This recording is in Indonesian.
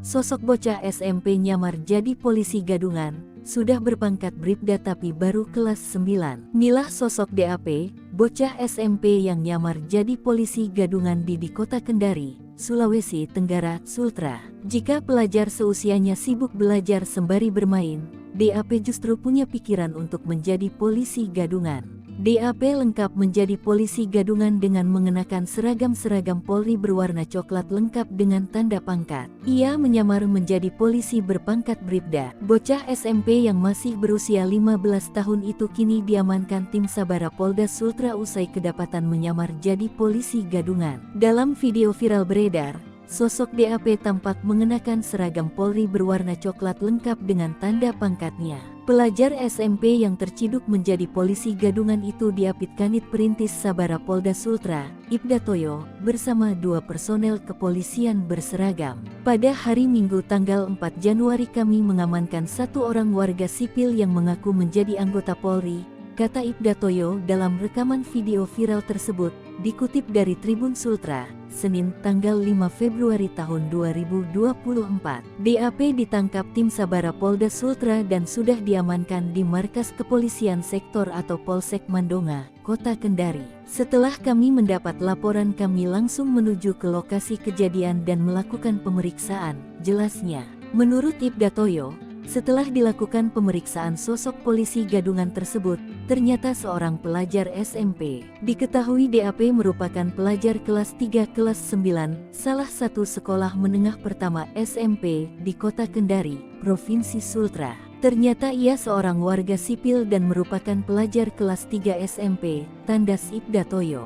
Sosok bocah SMP nyamar jadi polisi gadungan, sudah berpangkat Bribda tapi baru kelas 9. Inilah sosok DAP, bocah SMP yang nyamar jadi polisi gadungan di Kota Kendari, Sulawesi Tenggara, Sultra. Jika pelajar seusianya sibuk belajar sembari bermain, DAP justru punya pikiran untuk menjadi polisi gadungan. DAP lengkap menjadi polisi gadungan dengan mengenakan seragam Polri berwarna coklat lengkap dengan tanda pangkat. Ia menyamar menjadi polisi berpangkat Bribda. Bocah SMP yang masih berusia 15 tahun itu kini diamankan tim Sabara Polda Sultra usai kedapatan menyamar jadi polisi gadungan. Dalam video viral beredar, sosok DAP tampak mengenakan seragam Polri berwarna coklat lengkap dengan tanda pangkatnya. Pelajar SMP yang terciduk menjadi polisi gadungan itu diapit Kanit Perintis Sabara Polda Sultra, Ibda Toyo, bersama 2 personel kepolisian berseragam. Pada hari Minggu tanggal 4 Januari kami mengamankan 1 orang warga sipil yang mengaku menjadi anggota Polri, kata Ibda Toyo dalam rekaman video viral tersebut, dikutip dari Tribun Sultra, Senin tanggal 5 Februari tahun 2024. DAP ditangkap tim Sabara Polda Sultra dan sudah diamankan di Markas Kepolisian Sektor atau Polsek Mandonga, Kota Kendari. Setelah kami mendapat laporan kami langsung menuju ke lokasi kejadian dan melakukan pemeriksaan, jelasnya. Menurut Ibda Toyo, setelah dilakukan pemeriksaan sosok polisi gadungan tersebut, ternyata seorang pelajar SMP. Diketahui DAP merupakan pelajar kelas 3 kelas 9, salah satu sekolah menengah pertama SMP di Kota Kendari, Provinsi Sultra. Ternyata ia seorang warga sipil dan merupakan pelajar kelas 3 SMP, tandas Ibda Toyo.